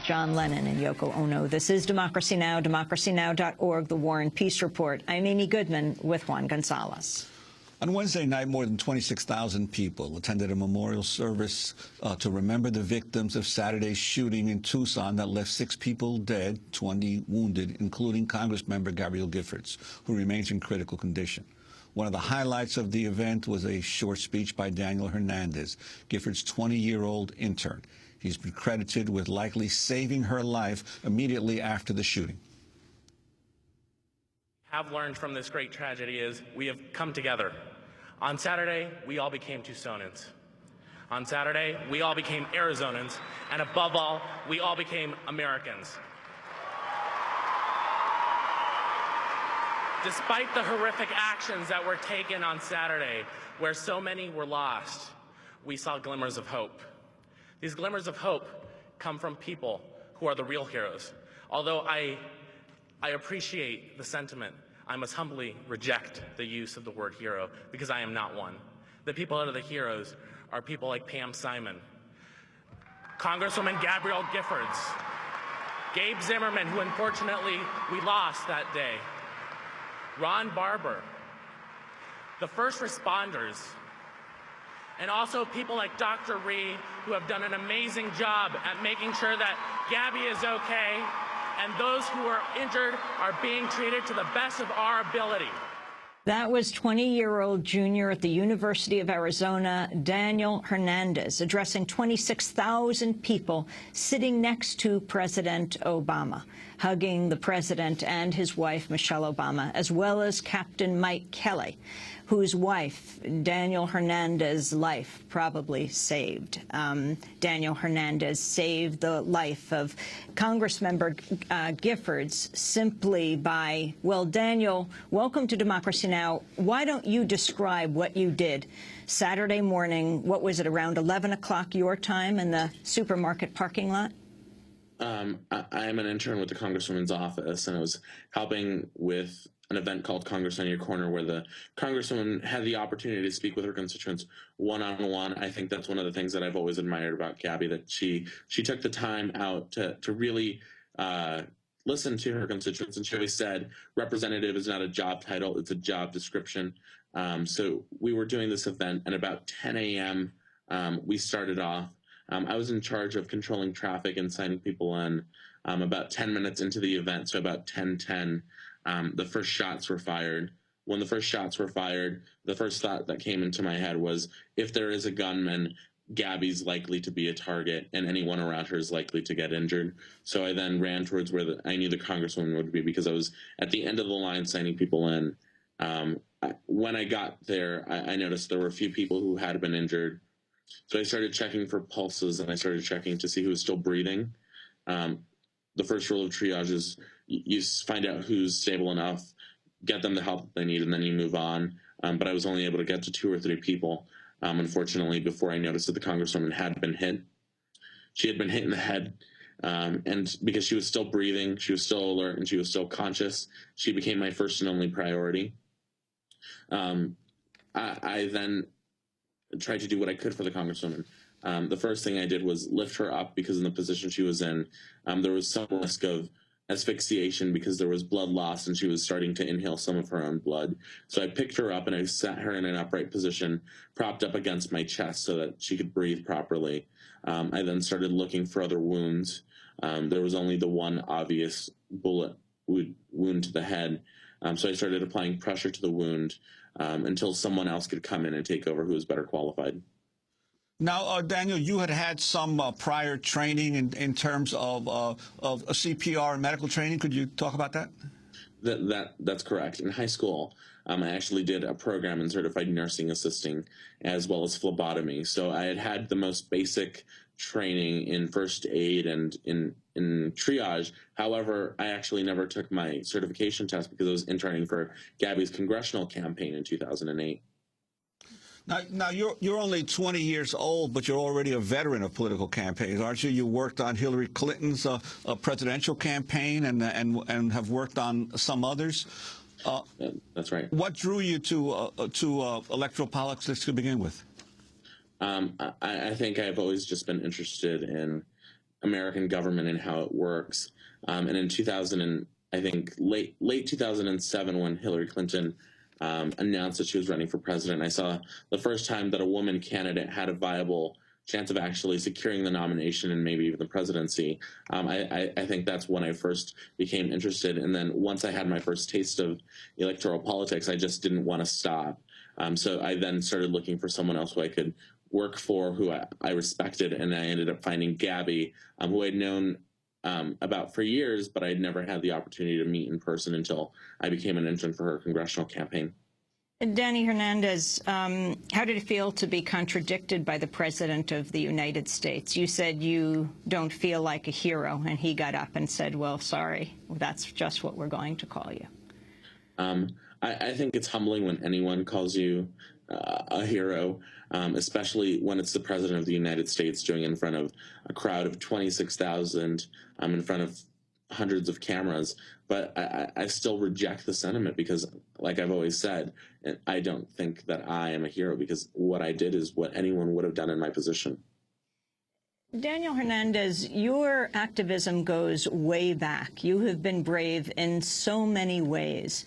John Lennon and Yoko Ono. This is Democracy Now!, democracynow.org, The War and Peace Report. I'm Amy Goodman with Juan Gonzalez. On Wednesday night, more than 26,000 people attended a memorial service to remember the victims of Saturday's shooting in Tucson that left 6 people dead, 20 wounded, including Congressmember Gabrielle Giffords, who remains in critical condition. One of the highlights of the event was a short speech by Daniel Hernandez, Giffords' 20-year-old intern. He's been credited with likely saving her life immediately after the shooting. Have learned from this great tragedy is we have come together. On Saturday, we all became Tucsonans. On Saturday, we all became Arizonans, and above all, we all became Americans. Despite the horrific actions that were taken on Saturday, where so many were lost, we saw glimmers of hope. These glimmers of hope come from people who are the real heroes. Although I appreciate the sentiment, I must humbly reject the use of the word hero because I am not one. The people that are the heroes are people like Pam Simon, Congresswoman Gabrielle Giffords, Gabe Zimmerman, who unfortunately we lost that day, Ron Barber, the first responders, and also people like Dr. Reed, who have done an amazing job at making sure that Gabby is okay, and those who are injured are being treated to the best of our ability. That was 20-year-old junior at the University of Arizona, Daniel Hernandez, addressing 26,000 people sitting next to President Obama, hugging the president and his wife, Michelle Obama, as well as Captain Mike Kelly, whose wife, Daniel Hernandez's life, probably saved. Daniel Hernandez saved the life of Congressmember Giffords simply by, well, Daniel, welcome to Democracy Now! Why don't you describe what you did Saturday morning, what was it, around 11 o'clock your time in the supermarket parking lot? I am an intern with the Congresswoman's office, and I was helping with an event called Congress on Your Corner, where the Congresswoman had the opportunity to speak with her constituents one-on-one. I think that's one of the things that I've always admired about Gabby, that she took the time out to really listen to her constituents. And she always said, representative is not a job title, it's a job description. So we were doing this event, and about 10 a.m. We started off. I was in charge of controlling traffic and signing people in. About 10 minutes into the event, so about 10:10, the first shots were fired. When the first shots were fired, the first thought that came into my head was, if there is a gunman, Gabby's likely to be a target, and anyone around her is likely to get injured. So I then ran towards where I knew the Congresswoman would be, because I was at the end of the line signing people in. When I got there, I noticed there were a few people who had been injured. So I started checking for pulses, and I started checking to see who was still breathing. The first rule of triage is you find out who's stable enough, get them the help that they need, and then you move on. But I was only able to get to 2 or 3 people, unfortunately, before I noticed that the Congresswoman had been hit. She had been hit in the head, and because she was still breathing, she was still alert, and she was still conscious, she became my first and only priority. I then tried to do what I could for the Congresswoman. The first thing I did was lift her up, because in the position she was in, there was some risk of asphyxiation because there was blood loss and she was starting to inhale some of her own blood. So I picked her up and I sat her in an upright position, propped up against my chest so that she could breathe properly. I then started looking for other wounds. There was only the one obvious bullet wound to the head. So I started applying pressure to the wound until someone else could come in and take over who was better qualified. Now, Daniel, you had some prior training in terms of CPR and medical training. Could you talk about that? That's correct. In high school, I actually did a program in certified nursing assisting as well as phlebotomy. So I had the most basic training in first aid and in triage. However, I actually never took my certification test because I was interning for Gabby's congressional campaign in 2008. Now you're only 20 years old, but you're already a veteran of political campaigns, aren't you? You worked on Hillary Clinton's presidential campaign and have worked on some others. That's right. What drew you to electoral politics to begin with? I think I've always just been interested in American government and how it works. And in 2000, I think late 2007, when Hillary Clinton announced that she was running for president, I saw the first time that a woman candidate had a viable chance of actually securing the nomination and maybe even the presidency. I think that's when I first became interested. And then once I had my first taste of electoral politics, I just didn't want to stop. So I then started looking for someone else who I could work for, who I respected, and I ended up finding Gabby, who I'd known about for years, but I'd never had the opportunity to meet in person until I became an intern for her congressional campaign. Danny Hernandez, how did it feel to be contradicted by the President of the United States? You said you don't feel like a hero, and he got up and said, well, sorry, that's just what we're going to call you. I think it's humbling when anyone calls you a hero, especially when it's the President of the United States doing it in front of a crowd of 26,000, in front of hundreds of cameras. But I still reject the sentiment because, like I've always said, I don't think that I am a hero, because what I did is what anyone would have done in my position. Daniel Hernandez, your activism goes way back. You have been brave in so many ways.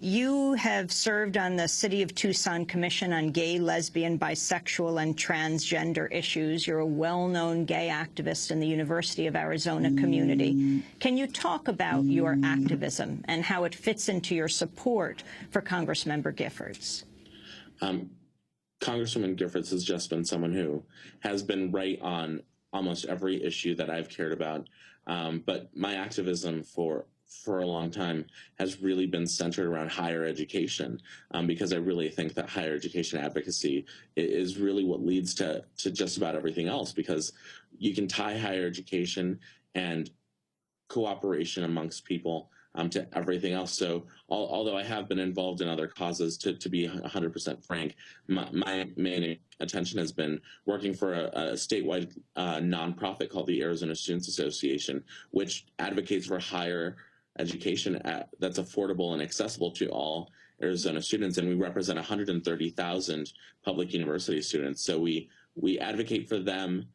You have served on the City of Tucson Commission on Gay, Lesbian, Bisexual, and Transgender issues. You're a well-known gay activist in the University of Arizona community. Can you talk about your activism and how it fits into your support for Congressmember Giffords? Congresswoman Giffords has just been someone who has been right on almost every issue that I've cared about. But my activism for a long time has really been centered around higher education, because I really think that higher education advocacy is really what leads to just about everything else, because you can tie higher education and cooperation amongst people to everything else. So although I have been involved in other causes, to be 100% frank, my main attention has been working for a statewide nonprofit called the Arizona Students Association, which advocates for higher education that's affordable and accessible to all Arizona students. And we represent 130,000 public university students. So we advocate for them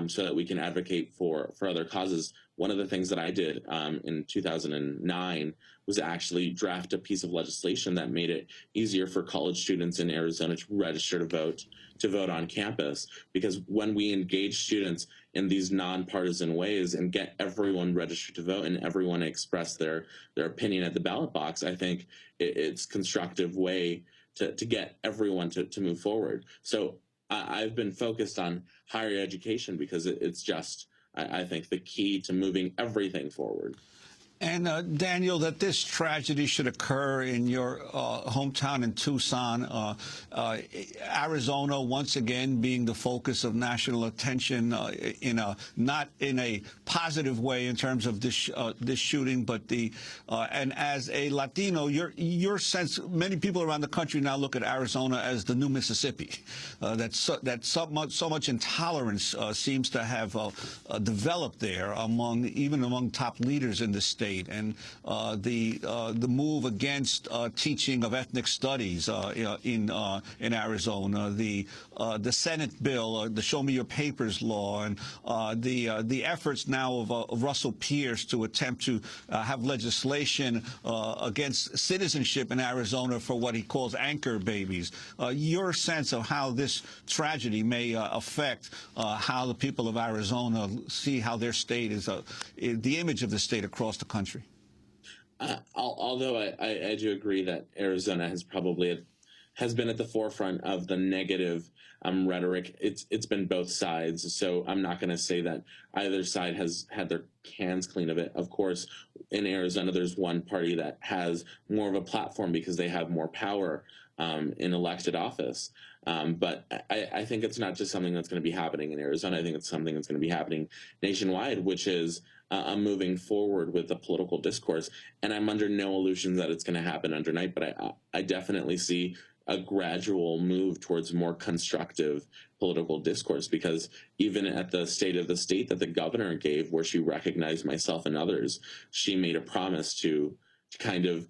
so that we can advocate for other causes. One of the things that I did in 2009 was actually draft a piece of legislation that made it easier for college students in Arizona to register to vote on campus. Because when we engage students in these nonpartisan ways and get everyone registered to vote and everyone express their opinion at the ballot box, I think it's a constructive way to get everyone to move forward. So I've been focused on higher education because it's just, I think, the key to moving everything forward. And Daniel, that this tragedy should occur in your hometown in Tucson, Arizona, once again being the focus of national attention, not in a positive way in terms of this shooting, but and as a Latino, your sense, many people around the country now look at Arizona as the new Mississippi. That so much intolerance seems to have developed there even among top leaders in the state. And the move against teaching of ethnic studies in Arizona, the Senate bill, the Show Me Your Papers law, and the efforts now of Russell Pierce to attempt to have legislation against citizenship in Arizona for what he calls anchor babies. Your sense of how this tragedy may affect how the people of Arizona see how their state is, the image of the state across the country. Although I do agree that Arizona has been at the forefront of the negative rhetoric. It's been both sides, so I'm not going to say that either side has had their hands clean of it. Of course, in Arizona, there's one party that has more of a platform because they have more power in elected office. But I think it's not just something that's going to be happening in Arizona. I think it's something that's going to be happening nationwide, which is moving forward with the political discourse. And I'm under no illusions that it's going to happen overnight, but I definitely see a gradual move towards more constructive political discourse, because even at the State of the State that the governor gave, where she recognized myself and others, she made a promise to kind of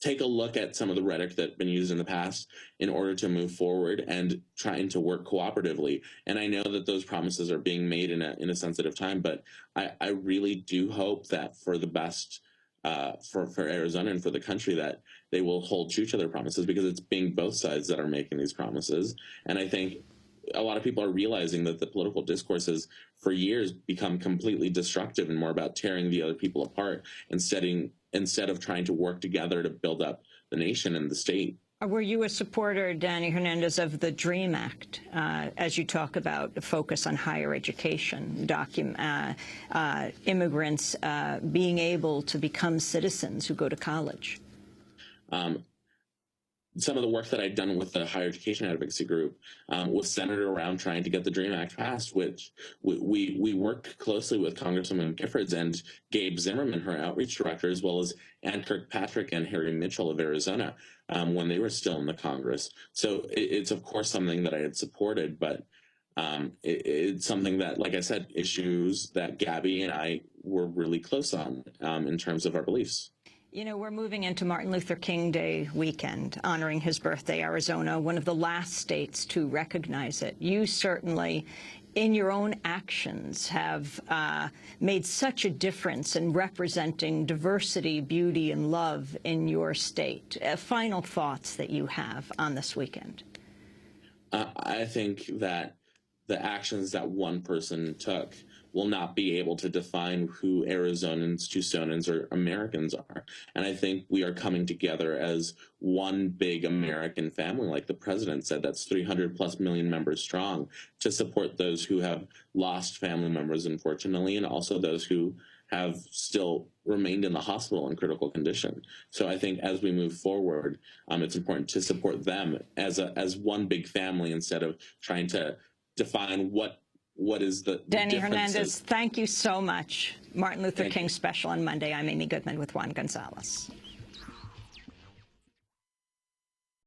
take a look at some of the rhetoric that's been used in the past in order to move forward and trying to work cooperatively. And I know that those promises are being made in a sensitive time, but I really do hope that for the best for Arizona and for the country, that they will hold true to their promises, because it's being both sides that are making these promises. And I think a lot of people are realizing that the political discourse has for years become completely destructive and more about tearing the other people apart instead of trying to work together to build up the nation and the state. Were you a supporter, Daniel Hernandez, of the DREAM Act, as you talk about the focus on higher education, immigrants being able to become citizens who go to college? Some of the work that I'd done with the higher education advocacy group was centered around trying to get the DREAM Act passed, which we worked closely with Congresswoman Giffords and Gabe Zimmerman, her outreach director, as well as Ann Kirkpatrick and Harry Mitchell of Arizona when they were still in the Congress. So it's, of course, something that I had supported, but it's something that, like I said, issues that Gabby and I were really close on in terms of our beliefs. You know, we're moving into Martin Luther King Day weekend, honoring his birthday. Arizona, one of the last states to recognize it. You certainly, in your own actions, have made such a difference in representing diversity, beauty, and love in your state. Final thoughts that you have on this weekend? I think that the actions that one person took will not be able to define who Arizonans, Tucsonans, or Americans are. And I think we are coming together as one big American family, like the president said, that's 300+ million members strong, to support those who have lost family members, unfortunately, and also those who have still remained in the hospital in critical condition. So I think as we move forward, it's important to support them as one big family instead of trying to define what is the Daniel Hernandez, thank you so much. Martin Luther King special on Monday. I'm Amy Goodman with Juan Gonzalez.